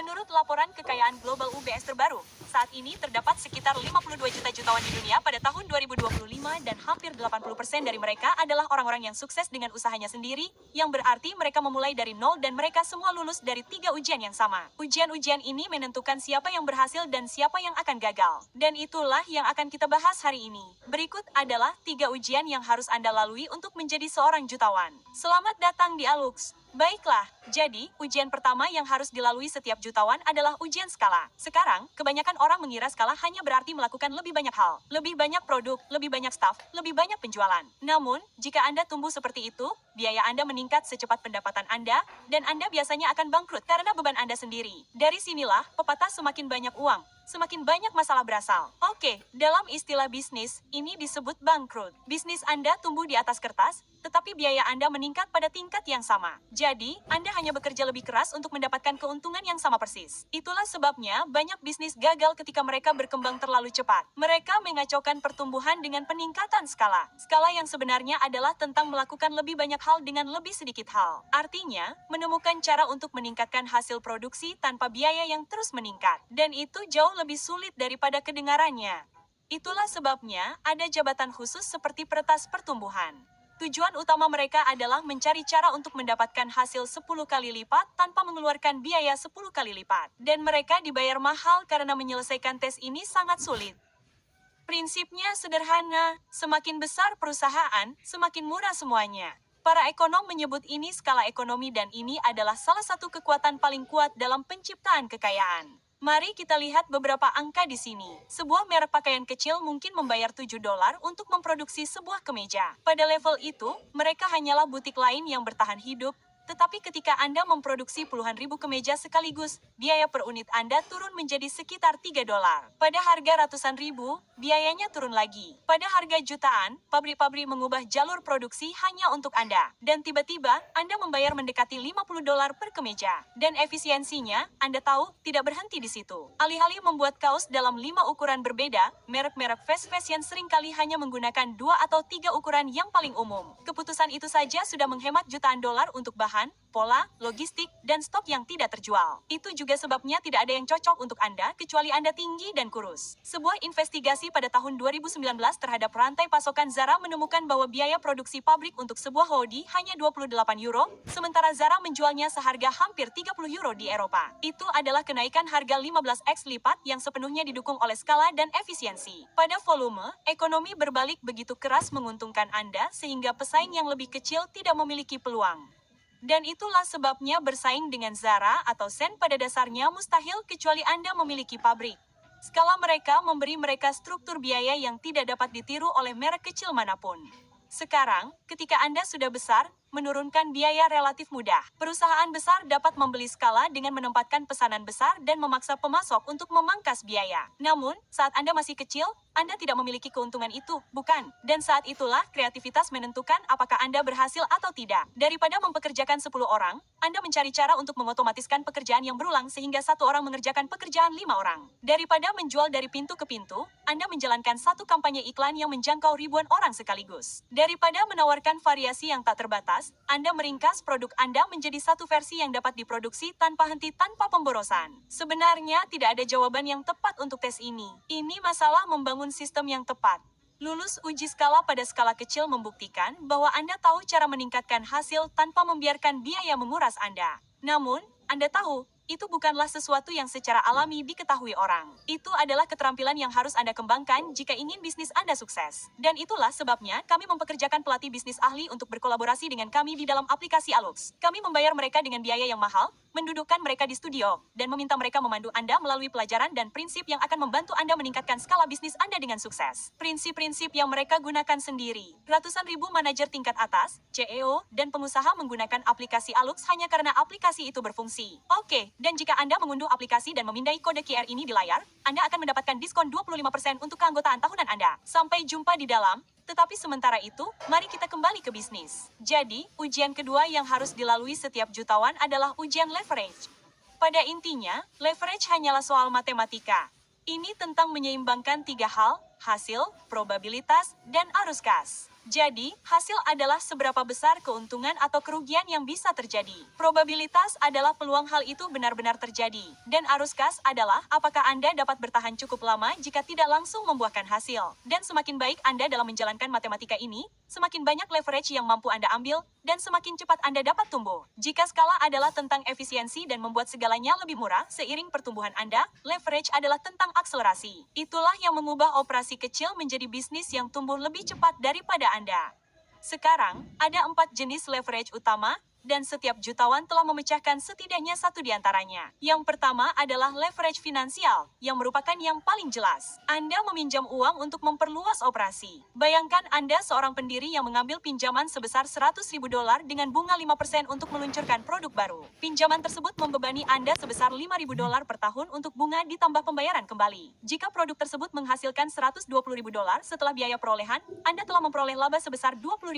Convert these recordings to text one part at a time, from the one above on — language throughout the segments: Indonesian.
Menurut laporan kekayaan global UBS terbaru, saat ini terdapat sekitar 52 juta jutawan di dunia pada tahun 2025 dan hampir 80% dari mereka adalah orang-orang yang sukses dengan usahanya sendiri, yang berarti mereka memulai dari nol dan mereka semua lulus dari 3 ujian yang sama. Ujian-ujian ini menentukan siapa yang berhasil dan siapa yang akan gagal. Dan itulah yang akan kita bahas hari ini. Berikut adalah 3 ujian yang harus Anda lalui untuk menjadi seorang jutawan. Selamat datang di Alux. Baiklah, jadi ujian pertama yang harus dilalui setiap jutawan adalah ujian skala. Sekarang, kebanyakan orang mengira skala hanya berarti melakukan lebih banyak hal, lebih banyak produk, lebih banyak staff, lebih banyak penjualan. Namun, jika Anda tumbuh seperti itu, biaya Anda meningkat secepat pendapatan Anda, dan Anda biasanya akan bangkrut karena beban Anda sendiri. Dari sinilah, pepatah semakin banyak uang, semakin banyak masalah berasal. Oke, dalam istilah bisnis, ini disebut bangkrut. Bisnis Anda tumbuh di atas kertas, tetapi biaya Anda meningkat pada tingkat yang sama. Jadi, Anda hanya bekerja lebih keras untuk mendapatkan keuntungan yang sama persis. Itulah sebabnya banyak bisnis gagal ketika mereka berkembang terlalu cepat. Mereka mengacaukan pertumbuhan dengan peningkatan skala. Skala yang sebenarnya adalah tentang melakukan lebih banyak hal dengan lebih sedikit hal. Artinya, menemukan cara untuk meningkatkan hasil produksi tanpa biaya yang terus meningkat. Dan itu jauh lebih sulit daripada kedengarannya. Itulah sebabnya ada jabatan khusus seperti peretas pertumbuhan. Tujuan utama mereka adalah mencari cara untuk mendapatkan hasil 10 kali lipat tanpa mengeluarkan biaya 10 kali lipat. Dan mereka dibayar mahal karena menyelesaikan tes ini sangat sulit. Prinsipnya sederhana, semakin besar perusahaan, semakin murah semuanya. Para ekonom menyebut ini skala ekonomi dan ini adalah salah satu kekuatan paling kuat dalam penciptaan kekayaan. Mari kita lihat beberapa angka di sini. Sebuah merek pakaian kecil mungkin membayar $7 untuk memproduksi sebuah kemeja. Pada level itu, mereka hanyalah butik lain yang bertahan hidup. Tetapi ketika Anda memproduksi puluhan ribu kemeja sekaligus, biaya per unit Anda turun menjadi sekitar $3. Pada harga ratusan ribu, biayanya turun lagi. Pada harga jutaan, pabrik-pabrik mengubah jalur produksi hanya untuk Anda. Dan tiba-tiba, Anda membayar mendekati $50 per kemeja. Dan efisiensinya, Anda tahu, tidak berhenti di situ. Alih-alih membuat kaos dalam 5 ukuran berbeda, merek-merek fast fashion seringkali hanya menggunakan 2 atau 3 ukuran yang paling umum. Keputusan itu saja sudah menghemat jutaan dolar untuk bahan, pola, logistik, dan stok yang tidak terjual. Itu juga sebabnya tidak ada yang cocok untuk Anda kecuali Anda tinggi dan kurus. Sebuah investigasi pada tahun 2019 terhadap rantai pasokan Zara menemukan bahwa biaya produksi pabrik untuk sebuah hoodie hanya €28, sementara Zara menjualnya seharga hampir €30 di Eropa. Itu adalah kenaikan harga 15x lipat yang sepenuhnya didukung oleh skala dan efisiensi. Pada volume, ekonomi berbalik begitu keras menguntungkan Anda sehingga pesaing yang lebih kecil tidak memiliki peluang. Dan itulah sebabnya bersaing dengan Zara atau Sen pada dasarnya mustahil kecuali Anda memiliki pabrik. Skala mereka memberi mereka struktur biaya yang tidak dapat ditiru oleh merek kecil manapun. Sekarang, ketika Anda sudah besar, menurunkan biaya relatif mudah. Perusahaan besar dapat membeli skala dengan menempatkan pesanan besar dan memaksa pemasok untuk memangkas biaya. Namun, saat Anda masih kecil, Anda tidak memiliki keuntungan itu, bukan? Dan saat itulah kreativitas menentukan apakah Anda berhasil atau tidak. Daripada mempekerjakan 10 orang, Anda mencari cara untuk mengotomatiskan pekerjaan yang berulang sehingga 1 orang mengerjakan pekerjaan 5 orang. Daripada menjual dari pintu ke pintu, Anda menjalankan 1 kampanye iklan yang menjangkau ribuan orang sekaligus. Daripada menawarkan variasi yang tak terbatas, Anda meringkas produk Anda menjadi 1 versi yang dapat diproduksi tanpa henti tanpa pemborosan. Sebenarnya tidak ada jawaban yang tepat untuk tes ini. Ini masalah membangun sistem yang tepat. Lulus uji skala pada skala kecil membuktikan bahwa Anda tahu cara meningkatkan hasil tanpa membiarkan biaya menguras Anda. Namun, Anda tahu, itu bukanlah sesuatu yang secara alami diketahui orang. Itu adalah keterampilan yang harus Anda kembangkan jika ingin bisnis Anda sukses. Dan itulah sebabnya kami mempekerjakan pelatih bisnis ahli untuk berkolaborasi dengan kami di dalam aplikasi Alux. Kami membayar mereka dengan biaya yang mahal, mendudukkan mereka di studio, dan meminta mereka memandu Anda melalui pelajaran dan prinsip yang akan membantu Anda meningkatkan skala bisnis Anda dengan sukses. Prinsip-prinsip yang mereka gunakan sendiri. Ratusan ribu manajer tingkat atas, CEO, dan pengusaha menggunakan aplikasi Alux hanya karena aplikasi itu berfungsi. Oke, dan jika Anda mengunduh aplikasi dan memindai kode QR ini di layar, Anda akan mendapatkan diskon 25% untuk keanggotaan tahunan Anda. Sampai jumpa di dalam. Tetapi sementara itu, mari kita kembali ke bisnis. Jadi, ujian kedua yang harus dilalui setiap jutawan adalah ujian leverage. Pada intinya, leverage hanyalah soal matematika. Ini tentang menyeimbangkan 3 hal, hasil, probabilitas, dan arus kas. Jadi, hasil adalah seberapa besar keuntungan atau kerugian yang bisa terjadi. Probabilitas adalah peluang hal itu benar-benar terjadi. Dan arus kas adalah apakah Anda dapat bertahan cukup lama jika tidak langsung membuahkan hasil. Dan semakin baik Anda dalam menjalankan matematika ini, semakin banyak leverage yang mampu Anda ambil, dan semakin cepat Anda dapat tumbuh. Jika skala adalah tentang efisiensi dan membuat segalanya lebih murah seiring pertumbuhan Anda, leverage adalah tentang akselerasi. Itulah yang mengubah operasi kecil menjadi bisnis yang tumbuh lebih cepat daripada Anda. Sekarang, ada 4 jenis leverage utama, dan setiap jutawan telah memecahkan setidaknya satu di antaranya. Yang pertama adalah leverage finansial, yang merupakan yang paling jelas. Anda meminjam uang untuk memperluas operasi. Bayangkan Anda seorang pendiri yang mengambil pinjaman sebesar $100.000 dengan bunga 5% untuk meluncurkan produk baru. Pinjaman tersebut membebani Anda sebesar $5.000 per tahun untuk bunga ditambah pembayaran kembali. Jika produk tersebut menghasilkan $120.000 setelah biaya perolehan, Anda telah memperoleh laba sebesar $20.000.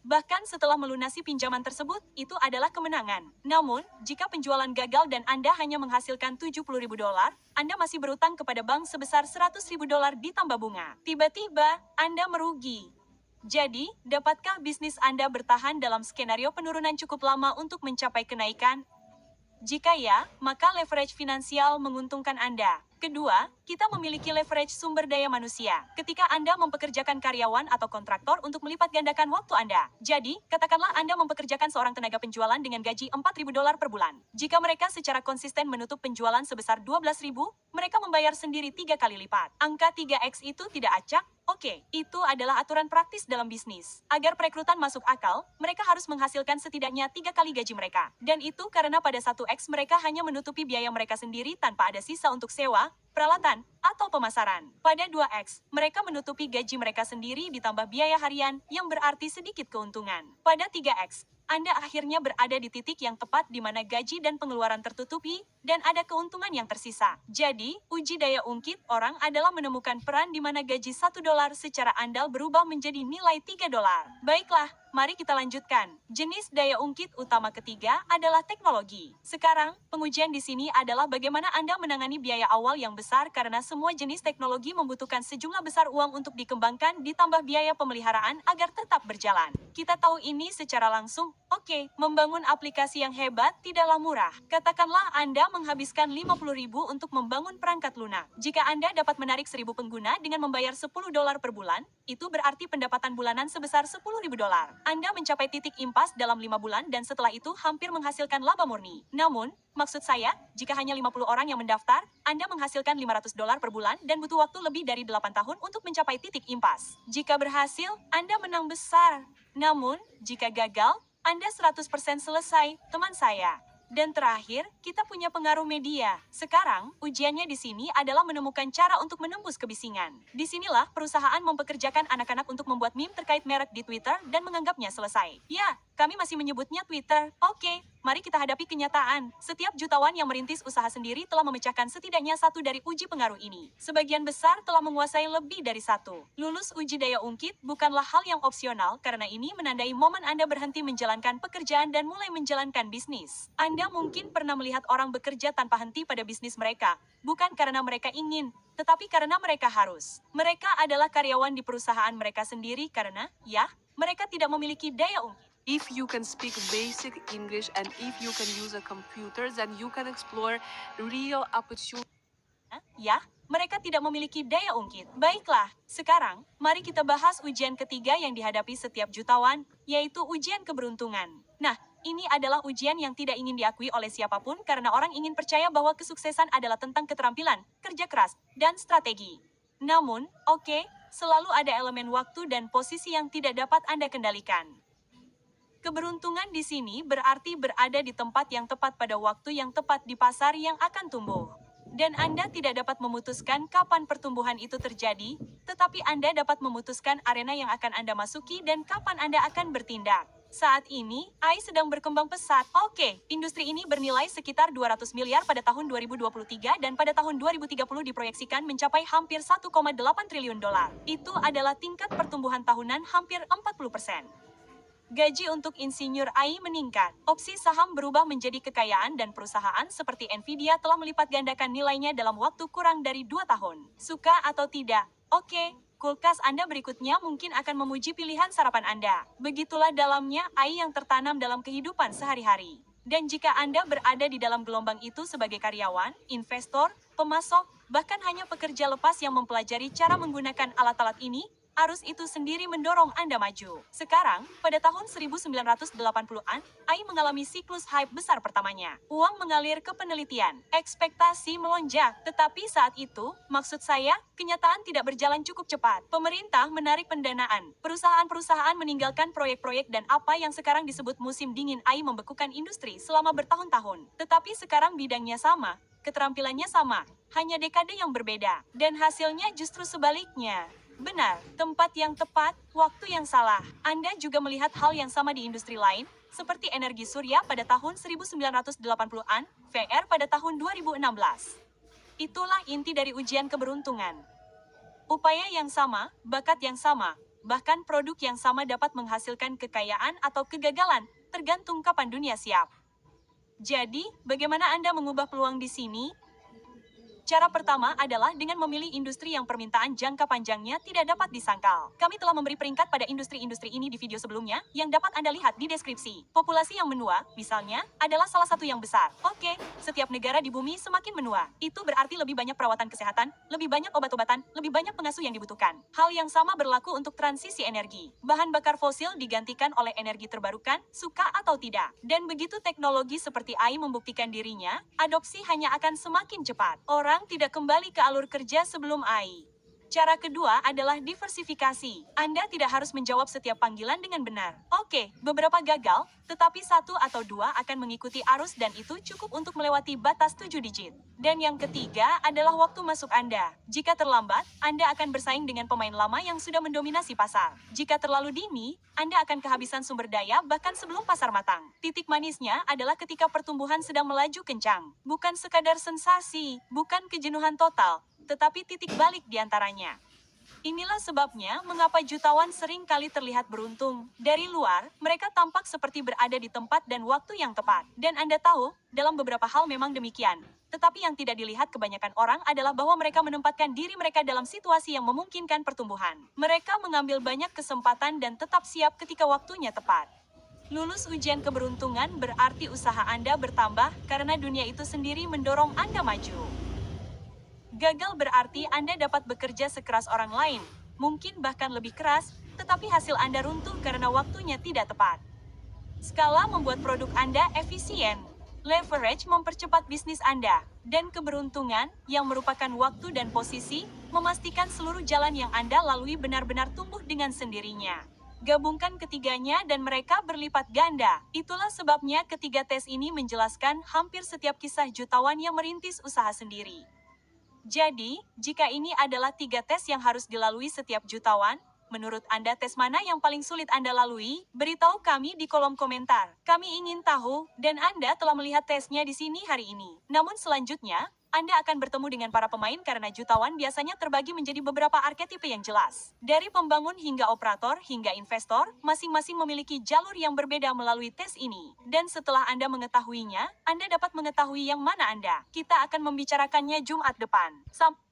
Bahkan setelah melunasi pinjaman tersebut, itu adalah kemenangan. Namun, jika penjualan gagal dan Anda hanya menghasilkan $70.000, Anda masih berutang kepada bank sebesar $100.000 ditambah bunga. Tiba-tiba, Anda merugi. Jadi, dapatkah bisnis Anda bertahan dalam skenario penurunan cukup lama untuk mencapai kenaikan? Jika ya, maka leverage finansial menguntungkan Anda. Kedua, kita memiliki leverage sumber daya manusia. Ketika Anda mempekerjakan karyawan atau kontraktor untuk melipat gandakan waktu Anda. Jadi, katakanlah Anda mempekerjakan seorang tenaga penjualan dengan gaji $4.000 per bulan. Jika mereka secara konsisten menutup penjualan sebesar $12.000, mereka membayar sendiri 3 kali lipat. Angka 3x itu tidak acak? Oke, itu adalah aturan praktis dalam bisnis. Agar perekrutan masuk akal, mereka harus menghasilkan setidaknya 3 kali gaji mereka. Dan itu karena pada 1x mereka hanya menutupi biaya mereka sendiri tanpa ada sisa untuk sewa, peralatan, atau pemasaran. Pada 2x, mereka menutupi gaji mereka sendiri ditambah biaya harian, yang berarti sedikit keuntungan. Pada 3x, Anda akhirnya berada di titik yang tepat di mana gaji dan pengeluaran tertutupi, dan ada keuntungan yang tersisa. Jadi, uji daya ungkit orang adalah menemukan peran di mana gaji $1 secara andal berubah menjadi nilai $3. Baiklah, mari kita lanjutkan. Jenis daya ungkit utama ketiga adalah teknologi. Sekarang, pengujian di sini adalah bagaimana Anda menangani biaya awal yang besar karena semua jenis teknologi membutuhkan sejumlah besar uang untuk dikembangkan ditambah biaya pemeliharaan agar tetap berjalan. Kita tahu ini secara langsung. Oke, membangun aplikasi yang hebat tidaklah murah. Katakanlah Anda menghabiskan $50.000 untuk membangun perangkat lunak. Jika Anda dapat menarik 1.000 pengguna dengan membayar $10 per bulan, itu berarti pendapatan bulanan sebesar $10.000. Anda mencapai titik impas dalam 5 bulan dan setelah itu hampir menghasilkan laba murni. Namun, maksud saya, jika hanya 50 orang yang mendaftar, Anda menghasilkan $500 per bulan dan butuh waktu lebih dari 8 tahun untuk mencapai titik impas. Jika berhasil, Anda menang besar. Namun, jika gagal, Anda 100% selesai, teman saya. Dan terakhir, kita punya pengaruh media. Sekarang, ujiannya di sini adalah menemukan cara untuk menembus kebisingan. Disinilah perusahaan mempekerjakan anak-anak untuk membuat meme terkait merek di Twitter dan menganggapnya selesai. Ya, kami masih menyebutnya Twitter. Oke, mari kita hadapi kenyataan. Setiap jutawan yang merintis usaha sendiri telah memecahkan setidaknya satu dari uji pengaruh ini. Sebagian besar telah menguasai lebih dari satu. Lulus uji daya ungkit bukanlah hal yang opsional karena ini menandai momen Anda berhenti menjalankan pekerjaan dan mulai menjalankan bisnis. Anda mungkin pernah melihat orang bekerja tanpa henti pada bisnis mereka, bukan karena mereka ingin, tetapi karena mereka harus. Mereka adalah karyawan di perusahaan mereka sendiri karena, ya, mereka tidak memiliki daya ungkit. If you can speak basic English and if you can use a computer, then you can explore real opportunities. Ya, mereka tidak memiliki daya ungkit. Baiklah, sekarang, mari kita bahas ujian ketiga yang dihadapi setiap jutawan, yaitu ujian keberuntungan. Nah, ini adalah ujian yang tidak ingin diakui oleh siapapun karena orang ingin percaya bahwa kesuksesan adalah tentang keterampilan, kerja keras, dan strategi. Namun, oke, selalu ada elemen waktu dan posisi yang tidak dapat Anda kendalikan. Keberuntungan di sini berarti berada di tempat yang tepat pada waktu yang tepat di pasar yang akan tumbuh. Dan Anda tidak dapat memutuskan kapan pertumbuhan itu terjadi, tetapi Anda dapat memutuskan arena yang akan Anda masuki dan kapan Anda akan bertindak. Saat ini, AI sedang berkembang pesat. Oke, industri ini bernilai sekitar 200 miliar pada tahun 2023 dan pada tahun 2030 diproyeksikan mencapai hampir 1,8 triliun dolar. Itu adalah tingkat pertumbuhan tahunan hampir 40%. Gaji untuk insinyur AI meningkat. Opsi saham berubah menjadi kekayaan dan perusahaan seperti Nvidia telah melipat gandakan nilainya dalam waktu kurang dari 2 tahun. Suka atau tidak? Oke, kulkas Anda berikutnya mungkin akan memuji pilihan sarapan Anda. Begitulah dalamnya AI yang tertanam dalam kehidupan sehari-hari. Dan jika Anda berada di dalam gelombang itu sebagai karyawan, investor, pemasok, bahkan hanya pekerja lepas yang mempelajari cara menggunakan alat-alat ini, arus itu sendiri mendorong Anda maju. Sekarang, pada tahun 1980-an, AI mengalami siklus hype besar pertamanya. Uang mengalir ke penelitian, ekspektasi melonjak, tetapi saat itu, maksud saya, kenyataan tidak berjalan cukup cepat. Pemerintah menarik pendanaan, perusahaan-perusahaan meninggalkan proyek-proyek dan apa yang sekarang disebut musim dingin AI membekukan industri selama bertahun-tahun. Tetapi sekarang bidangnya sama, keterampilannya sama, hanya dekade yang berbeda, dan hasilnya justru sebaliknya. Benar, tempat yang tepat, waktu yang salah. Anda juga melihat hal yang sama di industri lain, seperti energi surya pada tahun 1980-an, VR pada tahun 2016. Itulah inti dari ujian keberuntungan. Upaya yang sama, bakat yang sama, bahkan produk yang sama dapat menghasilkan kekayaan atau kegagalan, tergantung kapan dunia siap. Jadi, bagaimana Anda mengubah peluang di sini? Cara pertama adalah dengan memilih industri yang permintaan jangka panjangnya tidak dapat disangkal. Kami telah memberi peringkat pada industri-industri ini di video sebelumnya, yang dapat Anda lihat di deskripsi. Populasi yang menua, misalnya, adalah salah satu yang besar. Oke, setiap negara di bumi semakin menua. Itu berarti lebih banyak perawatan kesehatan, lebih banyak obat-obatan, lebih banyak pengasuh yang dibutuhkan. Hal yang sama berlaku untuk transisi energi. Bahan bakar fosil digantikan oleh energi terbarukan, suka atau tidak. Dan begitu teknologi seperti AI membuktikan dirinya, adopsi hanya akan semakin cepat. Orang tidak kembali ke alur kerja sebelum AI. Cara kedua adalah diversifikasi. Anda tidak harus menjawab setiap panggilan dengan benar. Oke, beberapa gagal, tetapi 1 atau 2 akan mengikuti arus dan itu cukup untuk melewati batas 7 digit. Dan yang ketiga adalah waktu masuk Anda. Jika terlambat, Anda akan bersaing dengan pemain lama yang sudah mendominasi pasar. Jika terlalu dini, Anda akan kehabisan sumber daya bahkan sebelum pasar matang. Titik manisnya adalah ketika pertumbuhan sedang melaju kencang. Bukan sekadar sensasi, bukan kejenuhan total, tetapi titik balik di antaranya. Inilah sebabnya mengapa jutawan sering kali terlihat beruntung. Dari luar, mereka tampak seperti berada di tempat dan waktu yang tepat. Dan Anda tahu, dalam beberapa hal memang demikian. Tetapi yang tidak dilihat kebanyakan orang adalah bahwa mereka menempatkan diri mereka dalam situasi yang memungkinkan pertumbuhan. Mereka mengambil banyak kesempatan dan tetap siap ketika waktunya tepat. Lulus ujian keberuntungan berarti usaha Anda bertambah karena dunia itu sendiri mendorong Anda maju. Gagal berarti Anda dapat bekerja sekeras orang lain, mungkin bahkan lebih keras, tetapi hasil Anda runtuh karena waktunya tidak tepat. Skala membuat produk Anda efisien. Leverage mempercepat bisnis Anda. Dan keberuntungan, yang merupakan waktu dan posisi, memastikan seluruh jalan yang Anda lalui benar-benar tumbuh dengan sendirinya. Gabungkan ketiganya dan mereka berlipat ganda. Itulah sebabnya ketiga tes ini menjelaskan hampir setiap kisah jutawan yang merintis usaha sendiri. Jadi, jika ini adalah 3 tes yang harus dilalui setiap jutawan, menurut Anda tes mana yang paling sulit Anda lalui? Beritahu kami di kolom komentar. Kami ingin tahu, dan Anda telah melihat tesnya di sini hari ini. Namun selanjutnya, Anda akan bertemu dengan para pemain karena jutawan biasanya terbagi menjadi beberapa arketipe yang jelas. Dari pembangun hingga operator hingga investor, masing-masing memiliki jalur yang berbeda melalui tes ini. Dan setelah Anda mengetahuinya, Anda dapat mengetahui yang mana Anda. Kita akan membicarakannya Jumat depan. Sampai